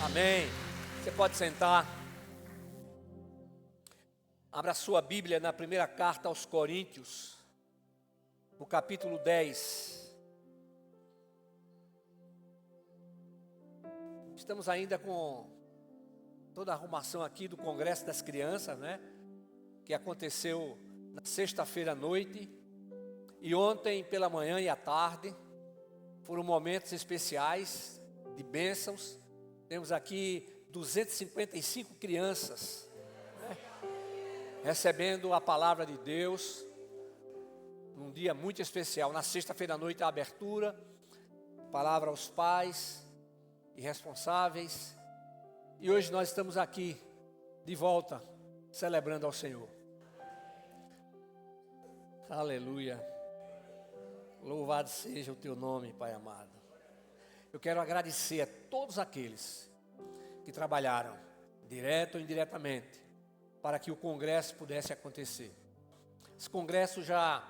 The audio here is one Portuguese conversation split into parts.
Amém. Você pode sentar. Abra sua Bíblia na primeira carta aos Coríntios, no capítulo 10. Estamos ainda com toda a arrumação aqui do Congresso das Crianças, né? Que aconteceu na sexta-feira à noite. E ontem pela manhã e à tarde. Foram momentos especiais de bênçãos. Temos aqui 255 crianças, né, recebendo a palavra de Deus, num dia muito especial. Na sexta-feira à noite a abertura, palavra aos pais e responsáveis. E hoje nós estamos aqui, de volta, celebrando ao Senhor. Aleluia. Louvado seja o teu nome, Pai amado. Eu quero agradecer a todos aqueles que trabalharam, direto ou indiretamente, para que o congresso pudesse acontecer. Esse congresso já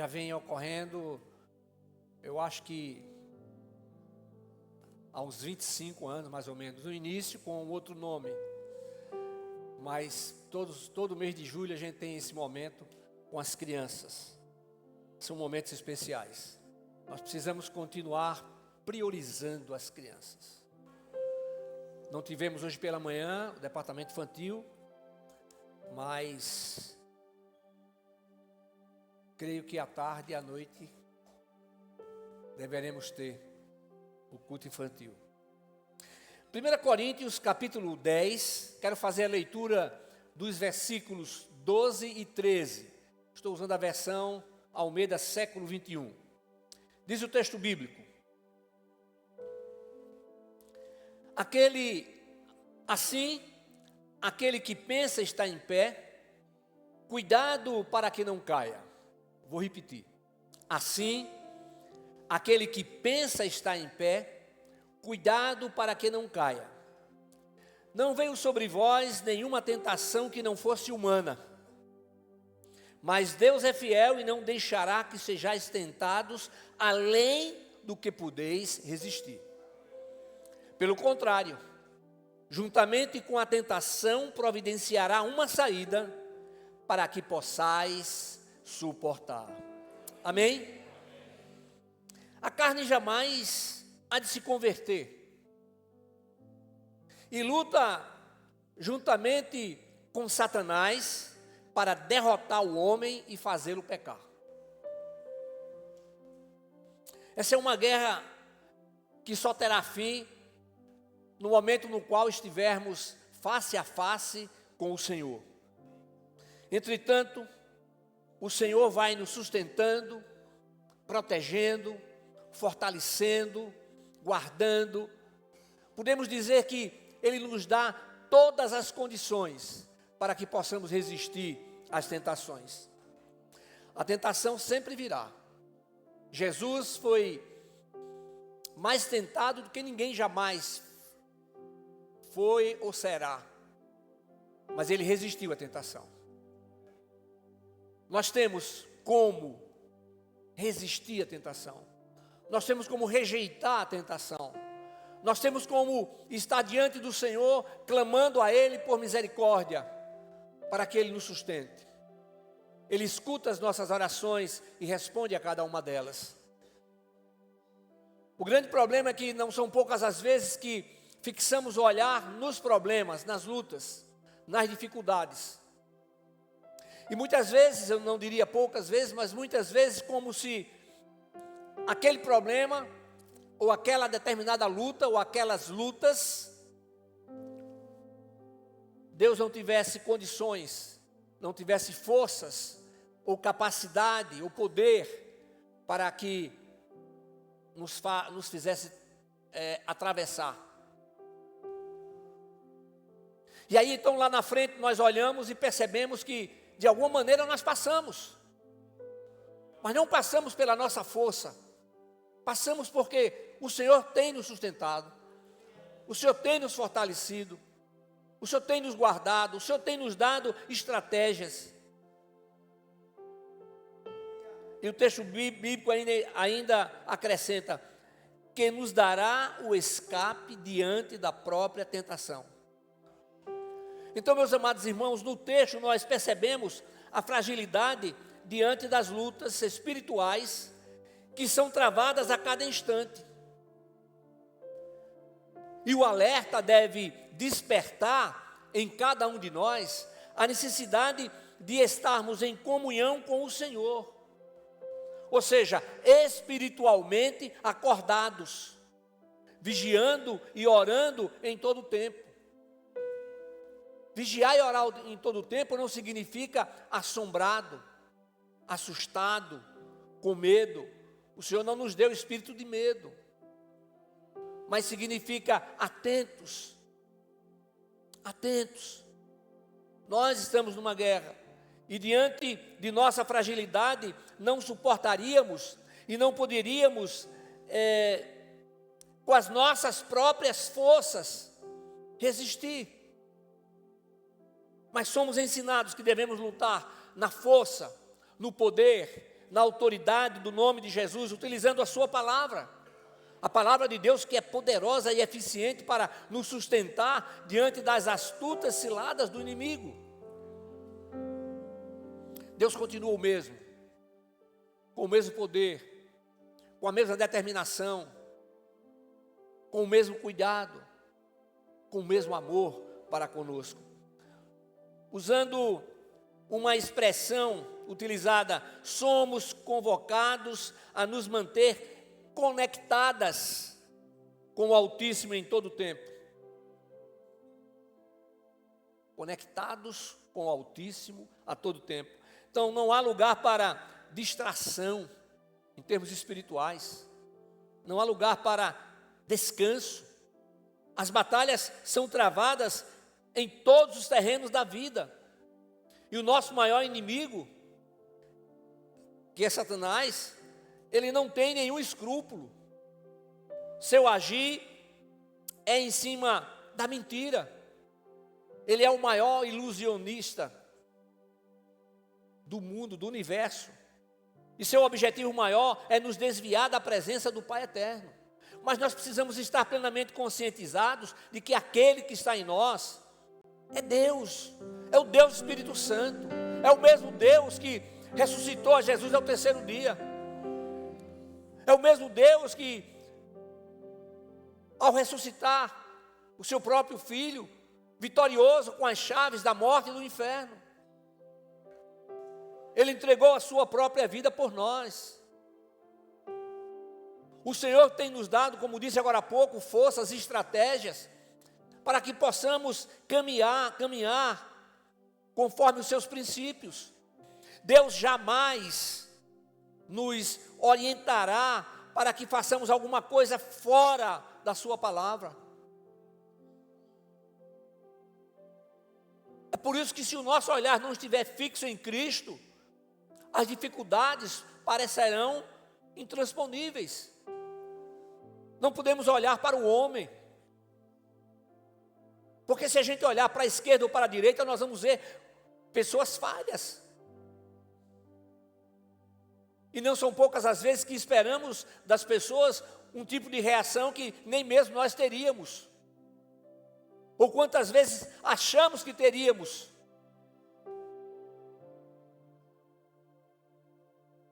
vem ocorrendo, eu acho que há uns 25 anos, mais ou menos. No início com outro nome, mas todo mês de julho a gente tem esse momento com as crianças. São momentos especiais. Nós precisamos continuar priorizando as crianças. Não tivemos hoje pela manhã o departamento infantil, mas creio que à tarde e à noite deveremos ter o culto infantil. 1 Coríntios capítulo 10, quero fazer a leitura dos versículos 12 e 13. Estou usando a versão Almeida século 21. Diz o texto bíblico: aquele que pensa estar em pé, cuidado para que não caia. Vou repetir. Assim, aquele que pensa estar em pé, cuidado para que não caia. Não veio sobre vós nenhuma tentação que não fosse humana, mas Deus é fiel e não deixará que sejais tentados além do que podeis resistir. Pelo contrário, juntamente com a tentação, providenciará uma saída para que possais suportar. Amém? A carne jamais há de se converter e luta juntamente com Satanás para derrotar o homem e fazê-lo pecar. Essa é uma guerra que só terá fim no momento no qual estivermos face a face com o Senhor. Entretanto, o Senhor vai nos sustentando, protegendo, fortalecendo, guardando. Podemos dizer que Ele nos dá todas as condições para que possamos resistir às tentações. A tentação sempre virá. Jesus foi mais tentado do que ninguém jamais foi ou será, mas ele resistiu à tentação. Nós temos como resistir à tentação, nós temos como rejeitar a tentação, nós temos como estar diante do Senhor, clamando a Ele por misericórdia, para que Ele nos sustente. Ele escuta as nossas orações e responde a cada uma delas. O grande problema é que não são poucas as vezes que fixamos o olhar nos problemas, nas lutas, nas dificuldades. E muitas vezes, eu não diria poucas vezes, mas muitas vezes como se aquele problema, ou aquela determinada luta, ou aquelas lutas, Deus não tivesse condições, não tivesse forças, ou capacidade, ou poder, para que nos fizesse atravessar. E aí então lá na frente nós olhamos e percebemos que de alguma maneira nós passamos. Mas não passamos pela nossa força. Passamos porque o Senhor tem nos sustentado. O Senhor tem nos fortalecido. O Senhor tem nos guardado. O Senhor tem nos dado estratégias. E o texto bíblico ainda acrescenta que nos dará o escape diante da própria tentação. Então, meus amados irmãos, no texto nós percebemos a fragilidade diante das lutas espirituais que são travadas a cada instante. E o alerta deve despertar em cada um de nós a necessidade de estarmos em comunhão com o Senhor. Ou seja, espiritualmente acordados, vigiando e orando em todo o tempo. Vigiar e orar em todo o tempo não significa assombrado, assustado, com medo. O Senhor não nos deu espírito de medo, mas significa atentos. Atentos. Nós estamos numa guerra e diante de nossa fragilidade não suportaríamos e não poderíamos, com as nossas próprias forças, resistir. Mas somos ensinados que devemos lutar na força, no poder, na autoridade do nome de Jesus, utilizando a sua palavra. A palavra de Deus que é poderosa e eficiente para nos sustentar diante das astutas ciladas do inimigo. Deus continua o mesmo, com o mesmo poder, com a mesma determinação, com o mesmo cuidado, com o mesmo amor para conosco. Usando uma expressão utilizada, somos convocados a nos manter conectadas com o Altíssimo em todo o tempo. Conectados com o Altíssimo a todo tempo. Então não há lugar para distração em termos espirituais. Não há lugar para descanso. As batalhas são travadas em todos os terrenos da vida. E o nosso maior inimigo, que é Satanás, ele não tem nenhum escrúpulo. Seu agir é em cima da mentira. Ele é o maior ilusionista do mundo, do universo. E seu objetivo maior é nos desviar da presença do Pai eterno. Mas nós precisamos estar plenamente conscientizados de que aquele que está em nós é Deus, é o Deus Espírito Santo, é o mesmo Deus que ressuscitou a Jesus ao terceiro dia, é o mesmo Deus que, ao ressuscitar o seu próprio Filho, vitorioso com as chaves da morte e do inferno, Ele entregou a sua própria vida por nós. O Senhor tem nos dado, como disse agora há pouco, forças e estratégias para que possamos caminhar conforme os seus princípios. Deus jamais nos orientará para que façamos alguma coisa fora da sua palavra. É por isso que, se o nosso olhar não estiver fixo em Cristo, as dificuldades parecerão intransponíveis. Não podemos olhar para o homem, porque se a gente olhar para a esquerda ou para a direita, nós vamos ver pessoas falhas. E não são poucas as vezes que esperamos das pessoas um tipo de reação que nem mesmo nós teríamos. Ou quantas vezes achamos que teríamos.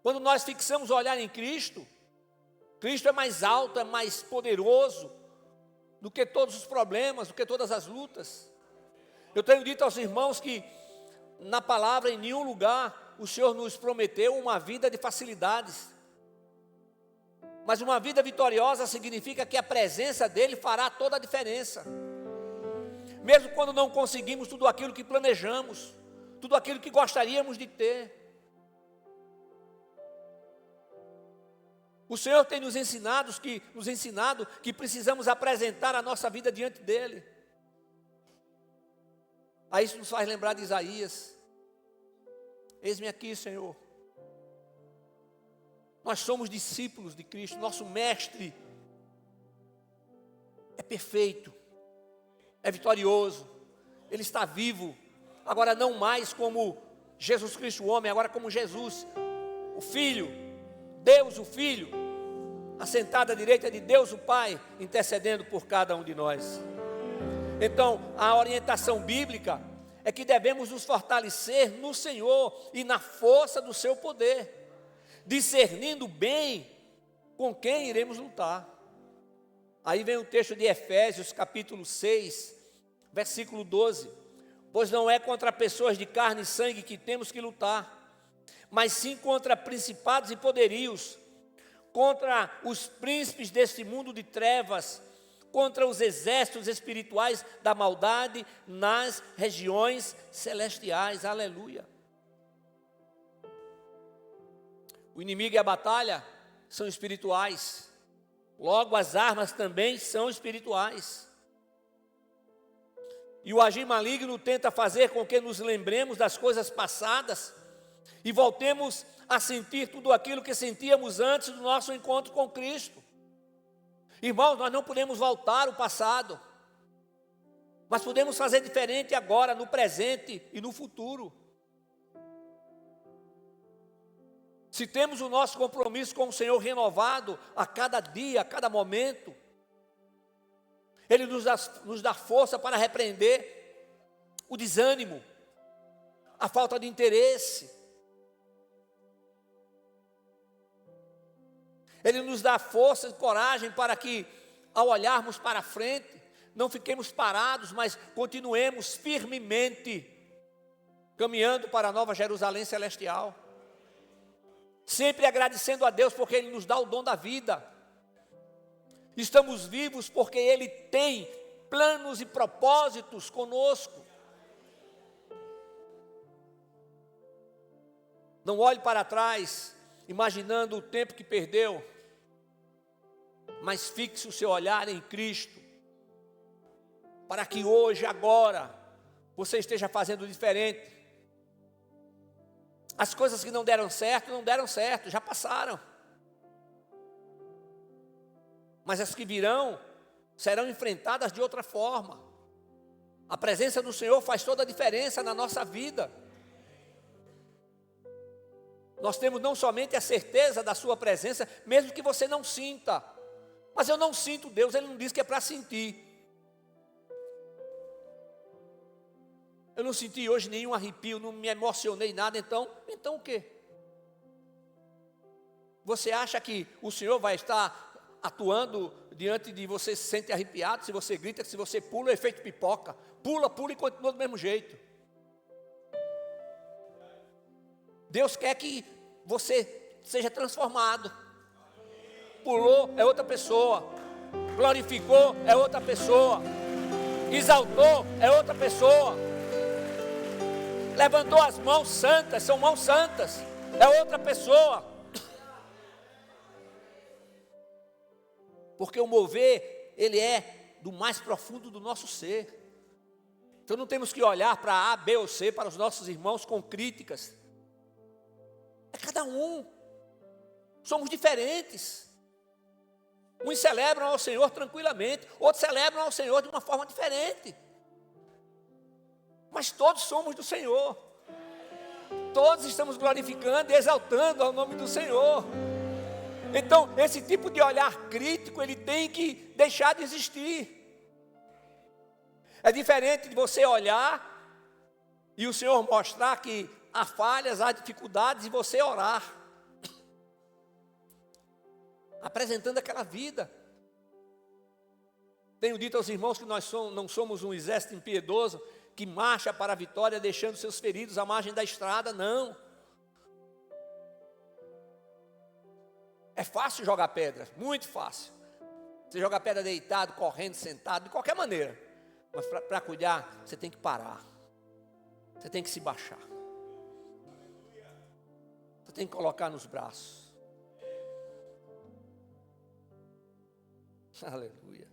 Quando nós fixamos o olhar em Cristo, Cristo é mais alto, é mais poderoso do que todos os problemas, do que todas as lutas. Eu tenho dito aos irmãos que na palavra em nenhum lugar o Senhor nos prometeu uma vida de facilidades. Mas uma vida vitoriosa significa que a presença dEle fará toda a diferença. Mesmo quando não conseguimos tudo aquilo que planejamos, tudo aquilo que gostaríamos de ter. O Senhor tem nos ensinado que precisamos apresentar a nossa vida diante dEle. Aí isso nos faz lembrar de Isaías. Eis-me aqui, Senhor. Nós somos discípulos de Cristo, nosso mestre é perfeito, é vitorioso, Ele está vivo, agora não mais como Jesus Cristo o homem, agora como Jesus, o Filho, Deus o Filho, assentado à direita de Deus o Pai, intercedendo por cada um de nós. Então, a orientação bíblica é que devemos nos fortalecer no Senhor e na força do seu poder, discernindo bem com quem iremos lutar. Aí vem o texto de Efésios, capítulo 6, versículo 12. Pois não é contra pessoas de carne e sangue que temos que lutar, mas sim contra principados e poderios, contra os príncipes deste mundo de trevas, contra os exércitos espirituais da maldade nas regiões celestiais. Aleluia. O inimigo e a batalha são espirituais, logo as armas também são espirituais. E o agir maligno tenta fazer com que nos lembremos das coisas passadas e voltemos a sentir tudo aquilo que sentíamos antes do nosso encontro com Cristo. Irmãos, nós não podemos voltar ao passado, mas podemos fazer diferente agora, no presente e no futuro. Se temos o nosso compromisso com o Senhor renovado a cada dia, a cada momento, Ele nos dá força para repreender o desânimo, a falta de interesse. Ele nos dá força e coragem para que, ao olharmos para frente, não fiquemos parados, mas continuemos firmemente caminhando para a nova Jerusalém celestial. Sempre agradecendo a Deus porque Ele nos dá o dom da vida. Estamos vivos porque Ele tem planos e propósitos conosco. Não olhe para trás, imaginando o tempo que perdeu, mas fixe o seu olhar em Cristo, para que hoje, agora, você esteja fazendo diferente. As coisas que não deram certo, já passaram. Mas as que virão, serão enfrentadas de outra forma. A presença do Senhor faz toda a diferença na nossa vida. Nós temos não somente a certeza da sua presença, mesmo que você não sinta. Mas eu não sinto Deus, Ele não diz que é para sentir. Eu não senti hoje nenhum arrepio, não me emocionei nada, então o quê? Você acha que o Senhor vai estar atuando diante de você, se sente arrepiado, se você grita, se você pula, é efeito pipoca. Pula e continua do mesmo jeito. Deus quer que você seja transformado. Pulou, é outra pessoa. Glorificou, é outra pessoa. Exaltou, é outra pessoa. Levantou as mãos santas, são mãos santas, é outra pessoa. Porque o mover, ele é do mais profundo do nosso ser. Então não temos que olhar para A, B ou C, para os nossos irmãos com críticas. É cada um. Somos diferentes. Uns celebram ao Senhor tranquilamente, outros celebram ao Senhor de uma forma diferente. Mas todos somos do Senhor. Todos estamos glorificando e exaltando ao nome do Senhor. Então, esse tipo de olhar crítico, ele tem que deixar de existir. É diferente de você olhar e o Senhor mostrar que há falhas, há dificuldades e você orar, apresentando aquela vida. Tenho dito aos irmãos que nós não somos um exército impiedoso que marcha para a vitória deixando seus feridos à margem da estrada, não. É fácil jogar pedra, muito fácil. Você joga pedra deitado, correndo, sentado, de qualquer maneira. Mas para cuidar, você tem que parar. Você tem que se baixar. Você tem que colocar nos braços. Aleluia.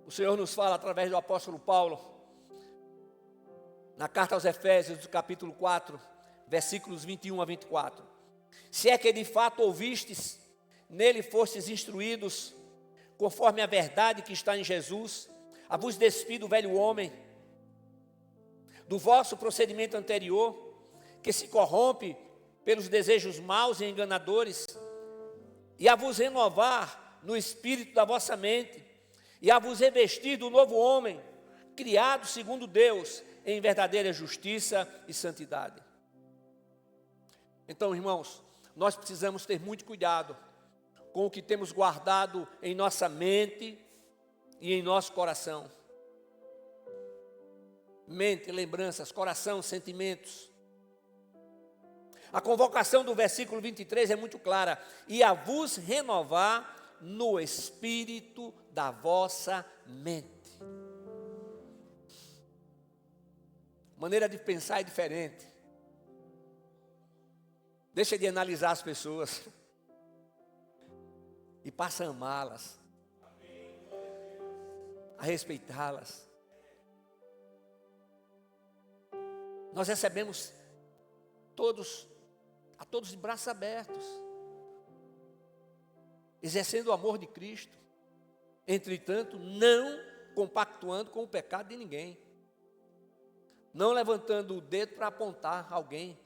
O Senhor nos fala através do apóstolo Paulo, na carta aos Efésios, do capítulo 4, versículos 21 a 24. Se é que de fato ouvistes, nele fostes instruídos, conforme a verdade que está em Jesus, a vos despir do velho homem, do vosso procedimento anterior, que se corrompe pelos desejos maus e enganadores, e a vos renovar no espírito da vossa mente, e a vos revestir do novo homem, criado segundo Deus, em verdadeira justiça e santidade. Então, irmãos, nós precisamos ter muito cuidado com o que temos guardado em nossa mente e em nosso coração. Mente, lembranças, coração, sentimentos. A convocação do versículo 23 é muito clara: e a vos renovar no espírito da vossa mente. Maneira de pensar é diferente. Deixa de analisar as pessoas e passa a amá-las, a respeitá-las. Nós recebemos a todos de braços abertos, exercendo o amor de Cristo, entretanto, não compactuando com o pecado de ninguém, não levantando o dedo para apontar alguém,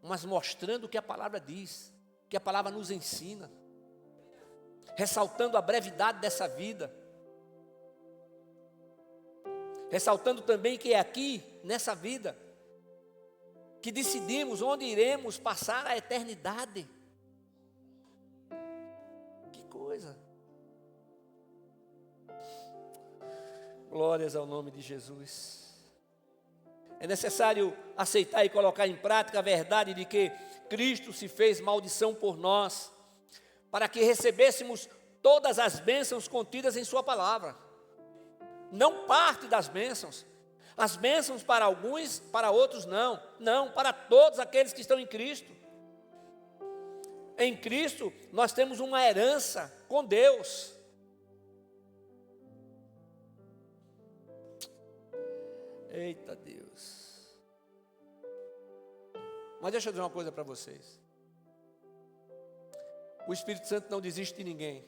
mas mostrando o que a palavra diz, o que a palavra nos ensina, ressaltando a brevidade dessa vida, ressaltando também que é aqui, nessa vida, que decidimos onde iremos passar a eternidade. Que coisa! Glórias ao nome de Jesus. É necessário aceitar e colocar em prática a verdade de que Cristo se fez maldição por nós, para que recebêssemos todas as bênçãos contidas em sua palavra. Não parte das bênçãos. As bênçãos para alguns, para outros não. Não, para todos aqueles que estão em Cristo. Em Cristo nós temos uma herança com Deus. Eita Deus. Mas deixa eu dizer uma coisa para vocês. O Espírito Santo não desiste de ninguém.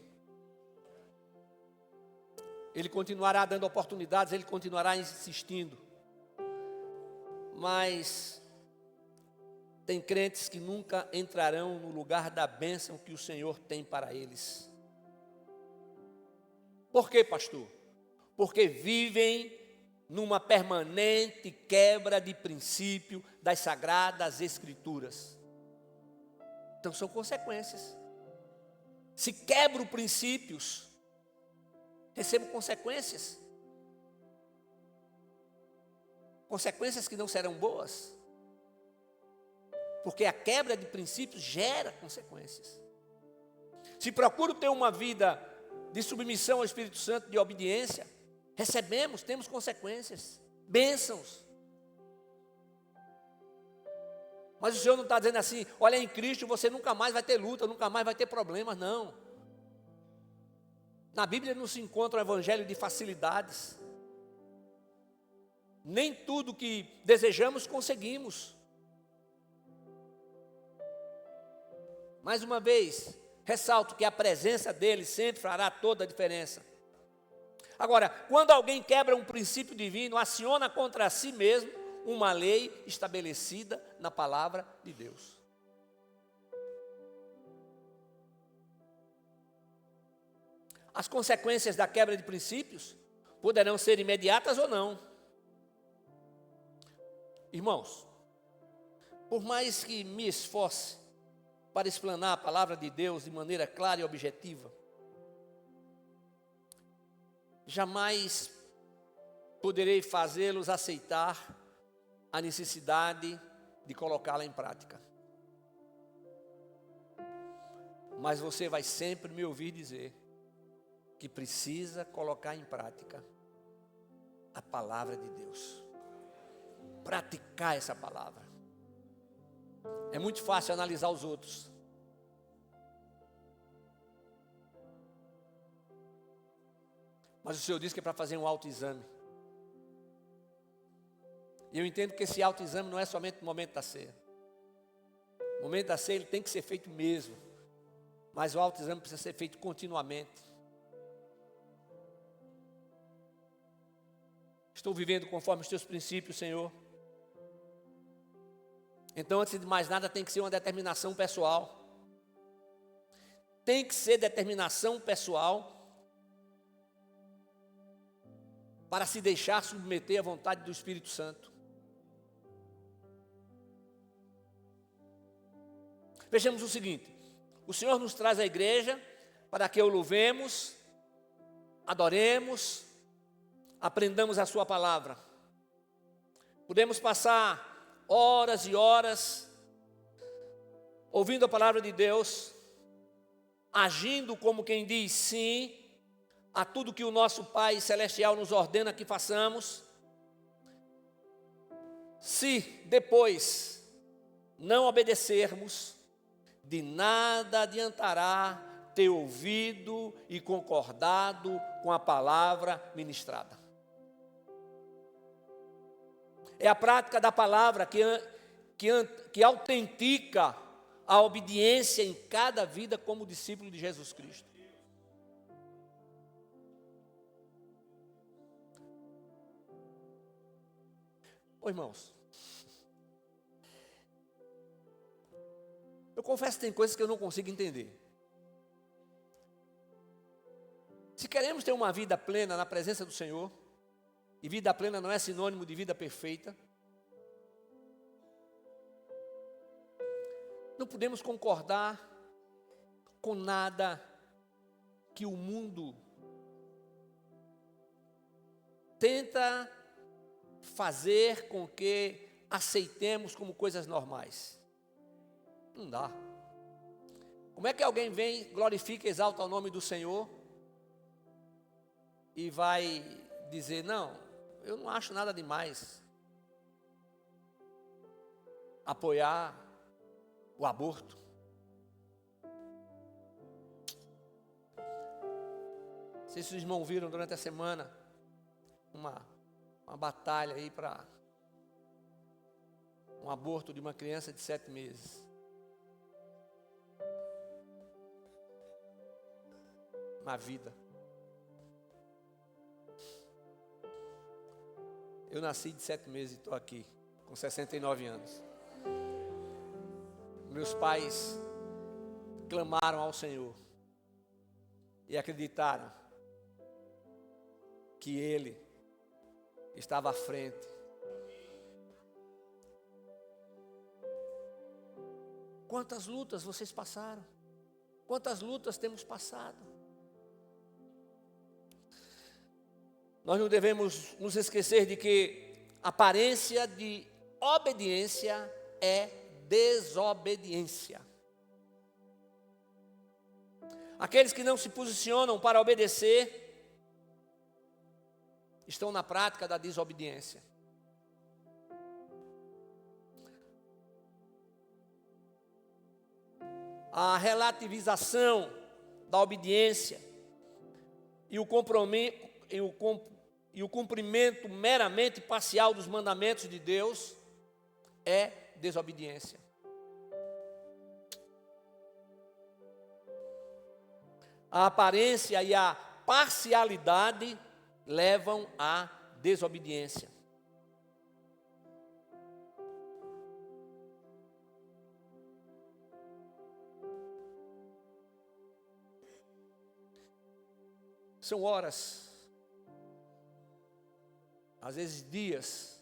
Ele continuará dando oportunidades, ele continuará insistindo. Mas tem crentes que nunca entrarão no lugar da bênção que o Senhor tem para eles. Por quê, pastor? Porque vivem numa permanente quebra de princípio das sagradas Escrituras. Então são consequências. Se quebro princípios, recebo consequências. Consequências que não serão boas. Porque a quebra de princípios gera consequências. Se procuro ter uma vida de submissão ao Espírito Santo, de obediência, temos consequências, bênçãos. Mas o Senhor não está dizendo assim: olha, em Cristo você nunca mais vai ter luta, nunca mais vai ter problemas, não. Na Bíblia não se encontra um evangelho de facilidades. Nem tudo que desejamos conseguimos. Mais uma vez, ressalto que a presença dele sempre fará toda a diferença. Agora, quando alguém quebra um princípio divino, aciona contra si mesmo uma lei estabelecida na palavra de Deus. As consequências da quebra de princípios poderão ser imediatas ou não. Irmãos, por mais que me esforce para explanar a palavra de Deus de maneira clara e objetiva, jamais poderei fazê-los aceitar a necessidade de colocá-la em prática. Mas você vai sempre me ouvir dizer que precisa colocar em prática a palavra de Deus. Praticar essa palavra. É muito fácil analisar os outros. Mas o Senhor disse que é para fazer um autoexame. E eu entendo que esse autoexame não é somente no momento da ceia. No momento da ceia ele tem que ser feito mesmo. Mas o autoexame precisa ser feito continuamente. Estou vivendo conforme os teus princípios, Senhor. Então, antes de mais nada, tem que ser uma determinação pessoal. Tem que ser determinação pessoal para se deixar submeter à vontade do Espírito Santo. Vejamos o seguinte: o Senhor nos traz à igreja para que o louvemos, adoremos, aprendamos a sua palavra. Podemos passar horas e horas ouvindo a palavra de Deus, agindo como quem diz sim a tudo que o nosso Pai Celestial nos ordena que façamos. Se depois não obedecermos, de nada adiantará ter ouvido e concordado com a palavra ministrada. É a prática da palavra que autentica a obediência em cada vida como discípulo de Jesus Cristo. Ô irmãos, eu confesso que tem coisas que eu não consigo entender. Se queremos ter uma vida plena na presença do Senhor, e vida plena não é sinônimo de vida perfeita, não podemos concordar com nada que o mundo tenta fazer com que aceitemos como coisas normais. Não dá. Como é que alguém vem, glorifica, exalta o nome do Senhor e vai dizer, não, eu não acho nada demais apoiar o aborto? Não sei se os irmãos viram durante a semana uma batalha aí para um aborto de uma criança de 7 meses. Uma vida. Eu nasci de 7 meses e estou aqui, com 69 anos. Meus pais clamaram ao Senhor e acreditaram que Ele estava à frente. Quantas lutas vocês passaram? Quantas lutas temos passado? Nós não devemos nos esquecer de que a aparência de obediência é desobediência. Aqueles que não se posicionam para obedecer estão na prática da desobediência. A relativização da obediência e o compromisso e o cumprimento meramente parcial dos mandamentos de Deus é desobediência. A aparência e a parcialidade levam à desobediência. São horas, às vezes dias,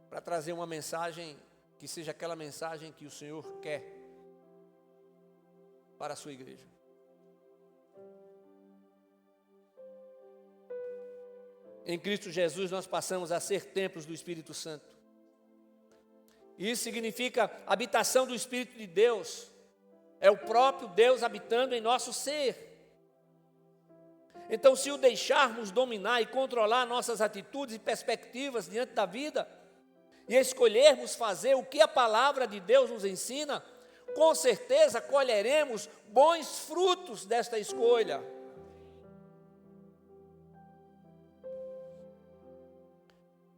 para trazer uma mensagem que seja aquela mensagem que o Senhor quer para a sua igreja. Em Cristo Jesus nós passamos a ser templos do Espírito Santo. Isso significa habitação do Espírito de Deus. É o próprio Deus habitando em nosso ser. Então, se o deixarmos dominar e controlar nossas atitudes e perspectivas diante da vida, e escolhermos fazer o que a palavra de Deus nos ensina, com certeza colheremos bons frutos desta escolha.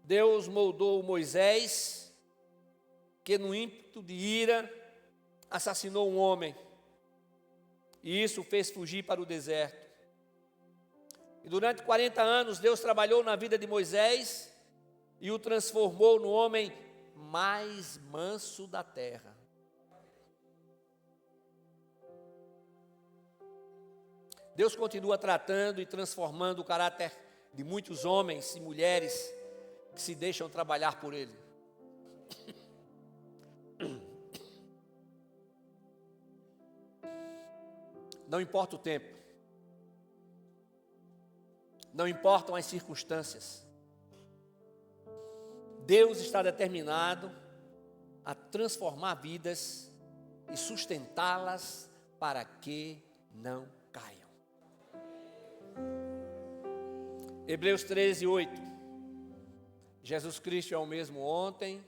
Deus moldou Moisés, que no ímpeto de ira assassinou um homem, e isso o fez fugir para o deserto. E durante 40 anos Deus trabalhou na vida de Moisés e o transformou no homem mais manso da terra. Deus continua tratando e transformando o caráter de muitos homens e mulheres que se deixam trabalhar por Ele. Não importa o tempo, não importam as circunstâncias, Deus está determinado a transformar vidas e sustentá-las para que não caiam. Hebreus 13, 8. Jesus Cristo é o mesmo ontem,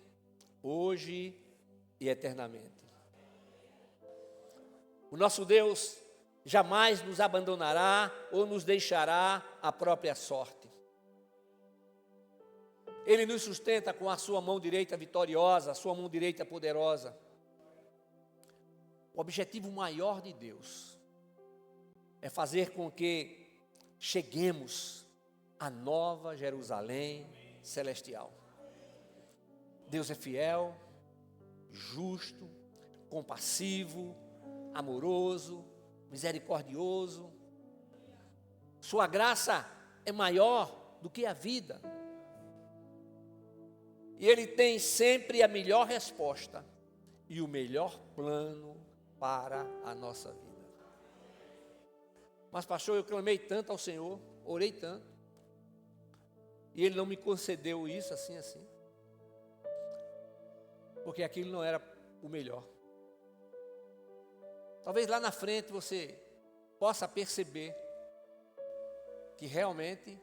hoje e eternamente. O nosso Deus jamais nos abandonará ou nos deixará à própria sorte. Ele nos sustenta com a sua mão direita vitoriosa, a sua mão direita poderosa. O objetivo maior de Deus é fazer com que cheguemos à nova Jerusalém celestial. Deus é fiel, justo, compassivo, amoroso, misericordioso. Sua graça é maior do que a vida. E Ele tem sempre a melhor resposta e o melhor plano para a nossa vida. Mas pastor, eu clamei tanto ao Senhor, orei tanto, e Ele não me concedeu isso assim. Porque aquilo não era o melhor. Talvez lá na frente você possa perceber que realmente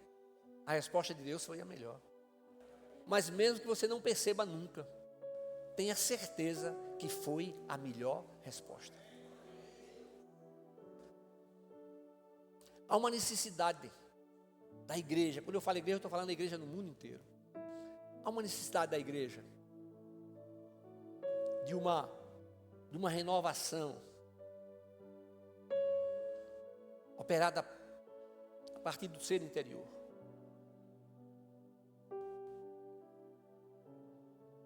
a resposta de Deus foi a melhor. Mas mesmo que você não perceba nunca, tenha certeza que foi a melhor resposta. Há uma necessidade da igreja. Quando eu falo igreja, eu estou falando da igreja no mundo inteiro. Há uma necessidade da igreja de uma renovação operada a partir do ser interior.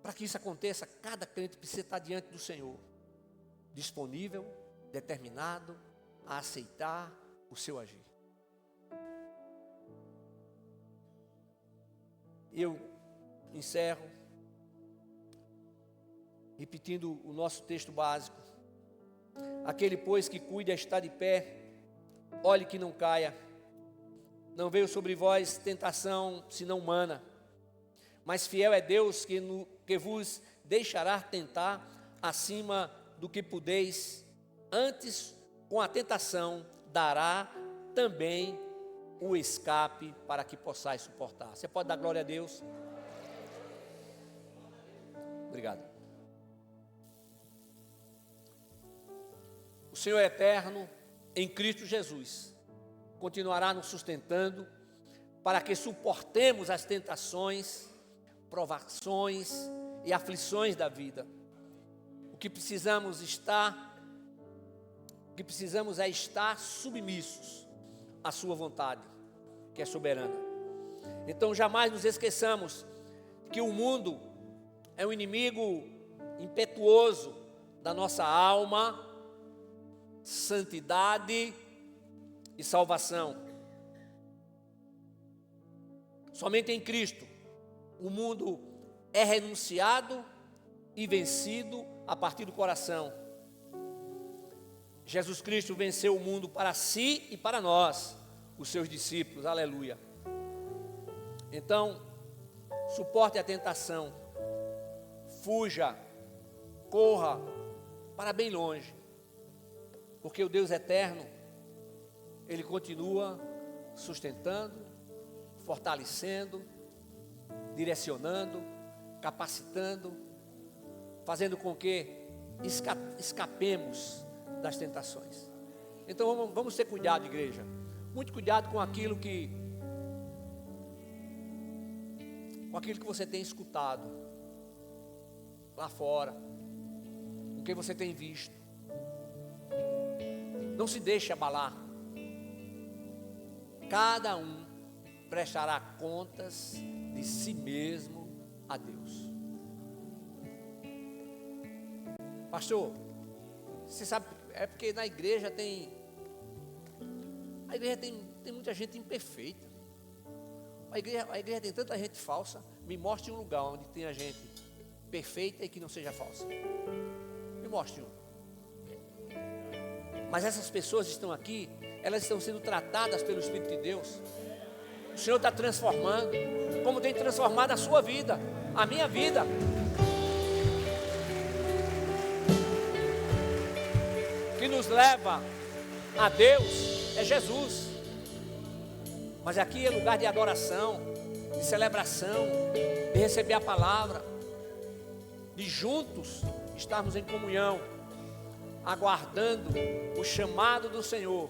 Para que isso aconteça, cada crente precisa estar diante do Senhor, disponível, determinado a aceitar o seu agir. Eu encerro repetindo o nosso texto básico. Aquele, pois, que cuida está de pé, olhe que não caia. Não veio sobre vós tentação senão humana, mas fiel é Deus que vos deixará tentar acima do que podeis. Antes, com a tentação, dará também o escape para que possais suportar. Você pode dar glória a Deus? Obrigado. O Senhor é eterno, em Cristo Jesus, continuará nos sustentando para que suportemos as tentações, provações e aflições da vida. O que precisamos é estar submissos à sua vontade, que é soberana. Então jamais nos esqueçamos que o mundo é um inimigo impetuoso da nossa alma, santidade e salvação. Somente em Cristo o mundo é renunciado e vencido a partir do coração. Jesus Cristo venceu o mundo para si e para nós, os seus discípulos, aleluia. Então, suporte a tentação, fuja, corra para bem longe, porque o Deus eterno, Ele continua sustentando, fortalecendo, direcionando, capacitando, fazendo com que escapemos das tentações. Então vamos ter cuidado, igreja, muito cuidado com aquilo que você tem escutado lá fora, com o que você tem visto. Não se deixe abalar. Cada um prestará contas de si mesmo a Deus. Pastor, você sabe, é porque na igreja tem muita gente imperfeita. A igreja tem tanta gente falsa. Me mostre um lugar onde tenha gente perfeita e que não seja falsa. Me mostre um. Mas essas pessoas estão aqui, elas estão sendo tratadas pelo Espírito de Deus. O Senhor está transformando, como tem transformado a sua vida, a minha vida. O que nos leva a Deus é Jesus. Mas aqui é lugar de adoração, de celebração, de receber a palavra, de juntos estarmos em comunhão, aguardando o chamado do Senhor,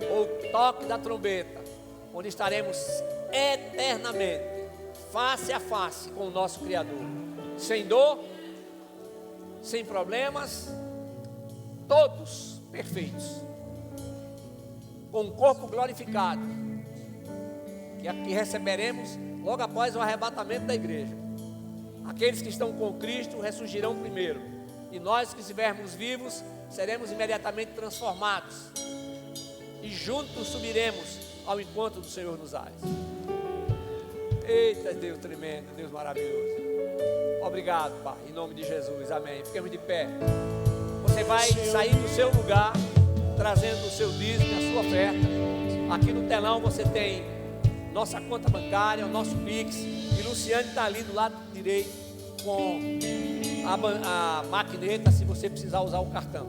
ou o toque da trombeta, onde estaremos eternamente, face a face com o nosso Criador, sem dor, sem problemas, todos perfeitos, com um corpo glorificado, que aqui receberemos logo após o arrebatamento da igreja. Aqueles que estão com Cristo ressurgirão primeiro, e nós que estivermos vivos seremos imediatamente transformados, e juntos subiremos ao encontro do Senhor nos ares. Eita, Deus tremendo, Deus maravilhoso. Obrigado, Pai, em nome de Jesus, amém. Fiquemos de pé. Você vai sair do seu lugar, trazendo o seu dízimo e a sua oferta. Aqui no telão você tem nossa conta bancária, o nosso Pix, e Luciane está ali do lado direito com a maquineta, se você precisar usar o cartão.